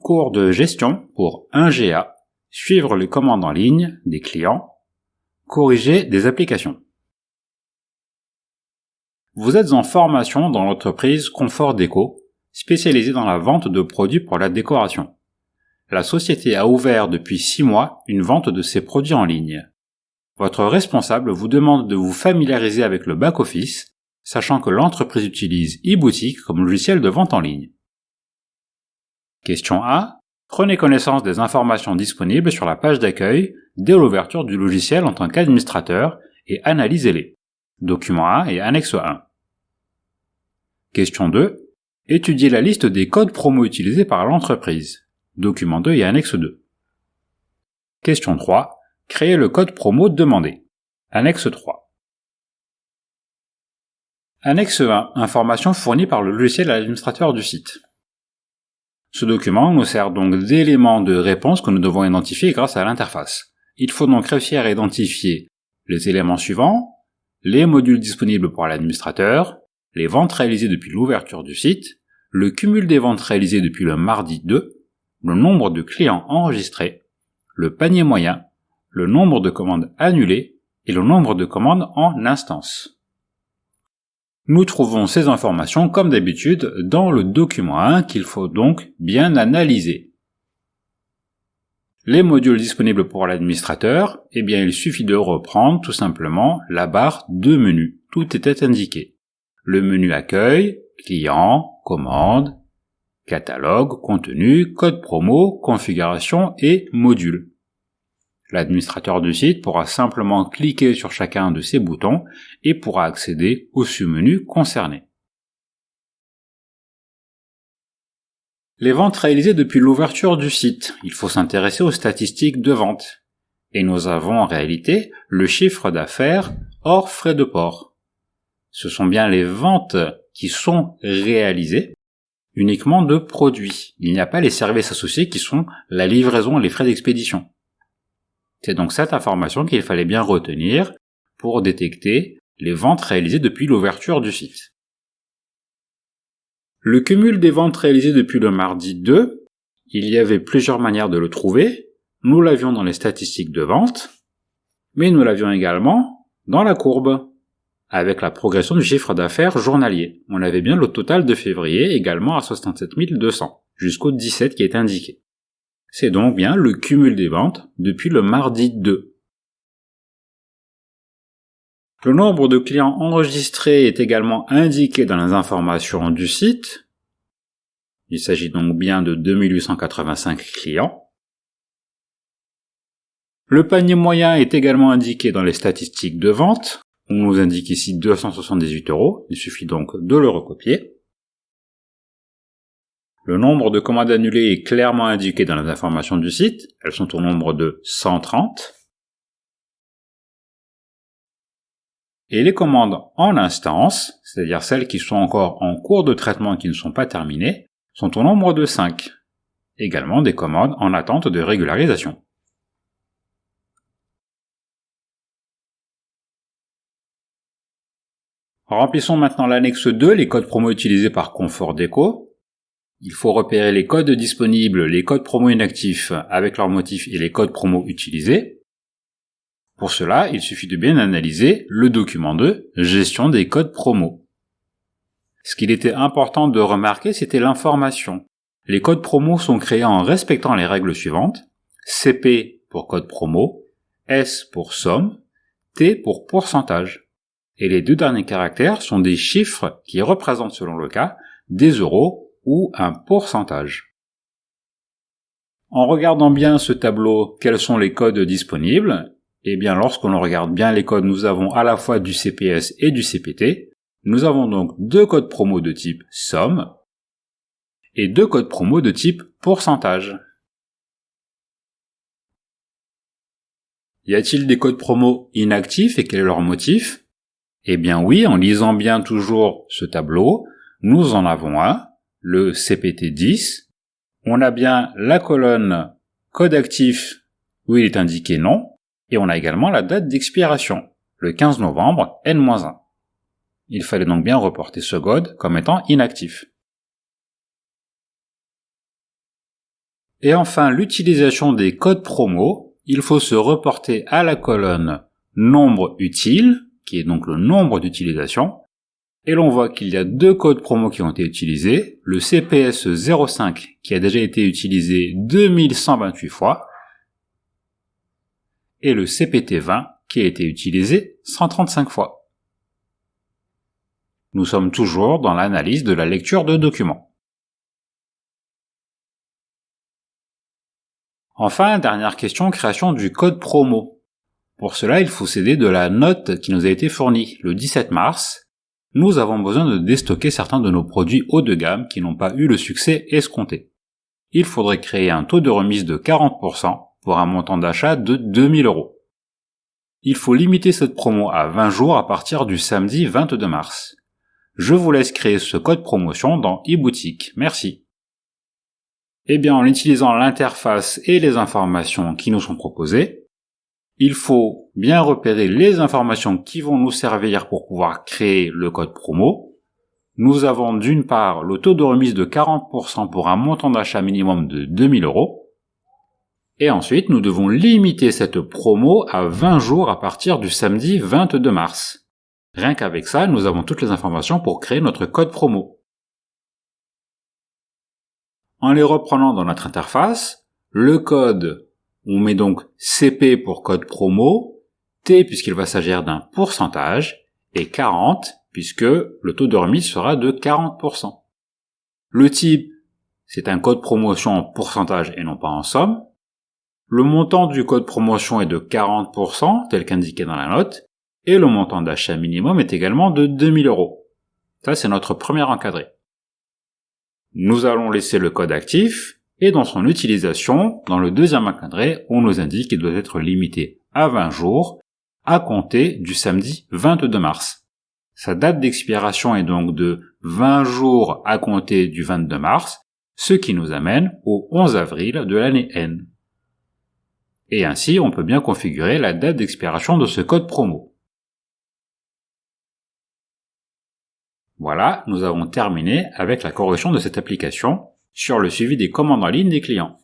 Cours de gestion pour 1GA, suivre les commandes en ligne des clients, corriger des applications. Vous êtes en formation dans l'entreprise Confort Déco, spécialisée dans la vente de produits pour la décoration. La société a ouvert depuis 6 mois une vente de ses produits en ligne. Votre responsable vous demande de vous familiariser avec le back-office, sachant que l'entreprise utilise e-boutique comme logiciel de vente en ligne. Question A. Prenez connaissance des informations disponibles sur la page d'accueil dès l'ouverture du logiciel en tant qu'administrateur et analysez-les. Document A et annexe 1. Question 2. Étudiez la liste des codes promo utilisés par l'entreprise. Document 2 et annexe 2. Question 3. Créez le code promo demandé. Annexe 3. Annexe 1. Informations fournies par le logiciel à l'administrateur du site. Ce document nous sert donc d'élément de réponse que nous devons identifier grâce à l'interface. Il faut donc réussir à identifier les éléments suivants, les modules disponibles pour l'administrateur, les ventes réalisées depuis l'ouverture du site, le cumul des ventes réalisées depuis le mardi 2, le nombre de clients enregistrés, le panier moyen, le nombre de commandes annulées et le nombre de commandes en instance. Nous trouvons ces informations comme d'habitude dans le document 1 qu'il faut donc bien analyser. Les modules disponibles pour l'administrateur, il suffit de reprendre tout simplement la barre de menu. Tout était indiqué. Le menu accueil, client, commande, catalogue, contenu, code promo, configuration et module. L'administrateur du site pourra simplement cliquer sur chacun de ces boutons et pourra accéder au sous-menu concerné. Les ventes réalisées depuis l'ouverture du site. Il faut s'intéresser aux statistiques de vente. Et nous avons en réalité le chiffre d'affaires hors frais de port. Ce sont bien les ventes qui sont réalisées uniquement de produits. Il n'y a pas les services associés qui sont la livraison et les frais d'expédition. C'est donc cette information qu'il fallait bien retenir pour détecter les ventes réalisées depuis l'ouverture du site. Le cumul des ventes réalisées depuis le mardi 2, il y avait plusieurs manières de le trouver. Nous l'avions dans les statistiques de vente, mais nous l'avions également dans la courbe, avec la progression du chiffre d'affaires journalier. On avait bien le total de février également à 67 200, jusqu'au 17 qui est indiqué. C'est donc bien le cumul des ventes depuis le mardi 2. Le nombre de clients enregistrés est également indiqué dans les informations du site. Il s'agit donc bien de 2885 clients. Le panier moyen est également indiqué dans les statistiques de vente. On nous indique ici 278 €. Il suffit donc de le recopier. Le nombre de commandes annulées est clairement indiqué dans les informations du site. Elles sont au nombre de 130. Et les commandes en instance, c'est-à-dire celles qui sont encore en cours de traitement et qui ne sont pas terminées, sont au nombre de 5. Également des commandes en attente de régularisation. Remplissons maintenant l'annexe 2, les codes promo utilisés par Confort Déco. Il faut repérer les codes disponibles, les codes promo inactifs avec leurs motifs et les codes promo utilisés. Pour cela, il suffit de bien analyser le document 2, gestion des codes promo. Ce qu'il était important de remarquer, c'était l'information. Les codes promo sont créés en respectant les règles suivantes. CP pour code promo, S pour somme, T pour pourcentage. Et les deux derniers caractères sont des chiffres qui représentent selon le cas des euros ou un pourcentage. En regardant bien ce tableau, quels sont les codes disponibles? Lorsqu'on regarde bien les codes, nous avons à la fois du CPS et du CPT. Nous avons donc 2 codes promo de type somme et 2 codes promo de type pourcentage. Y a-t-il des codes promo inactifs et quel est leur motif? Oui, en lisant bien toujours ce tableau, nous en avons un, le CPT 10, on a bien la colonne code actif où il est indiqué non, et on a également la date d'expiration, le 15 novembre N-1. Il fallait donc bien reporter ce code comme étant inactif. Et enfin, l'utilisation des codes promo, il faut se reporter à la colonne nombre utile, qui est donc le nombre d'utilisations, et l'on voit qu'il y a 2 codes promo qui ont été utilisés, le CPS 05 qui a déjà été utilisé 2128 fois, et le CPT 20 qui a été utilisé 135 fois. Nous sommes toujours dans l'analyse de la lecture de documents. Enfin, dernière question, création du code promo. Pour cela, il faut s'aider de la note qui nous a été fournie le 17 mars. Nous avons besoin de déstocker certains de nos produits haut de gamme qui n'ont pas eu le succès escompté. Il faudrait créer un taux de remise de 40% pour un montant d'achat de 2000 €. Il faut limiter cette promo à 20 jours à partir du samedi 22 mars. Je vous laisse créer ce code promotion dans e-boutique. Merci. Eh bien, en utilisant l'interface et les informations qui nous sont proposées, il faut bien repérer les informations qui vont nous servir pour pouvoir créer le code promo. Nous avons d'une part le taux de remise de 40% pour un montant d'achat minimum de 2000 €. Et ensuite, nous devons limiter cette promo à 20 jours à partir du samedi 22 mars. Rien qu'avec ça, nous avons toutes les informations pour créer notre code promo. En les reprenant dans notre interface, le code, on met donc CP pour code promo, T puisqu'il va s'agir d'un pourcentage, et 40 puisque le taux de remise sera de 40%. Le type, c'est un code promotion en pourcentage et non pas en somme. Le montant du code promotion est de 40%, tel qu'indiqué dans la note, et le montant d'achat minimum est également de 2000 €. Ça, c'est notre premier encadré. Nous allons laisser le code actif, et dans son utilisation, dans le deuxième encadré, on nous indique qu'il doit être limité à 20 jours, à compter du samedi 22 mars. Sa date d'expiration est donc de 20 jours à compter du 22 mars, ce qui nous amène au 11 avril de l'année N. Et ainsi, on peut bien configurer la date d'expiration de ce code promo. Voilà, nous avons terminé avec la correction de cette application sur le suivi des commandes en ligne des clients.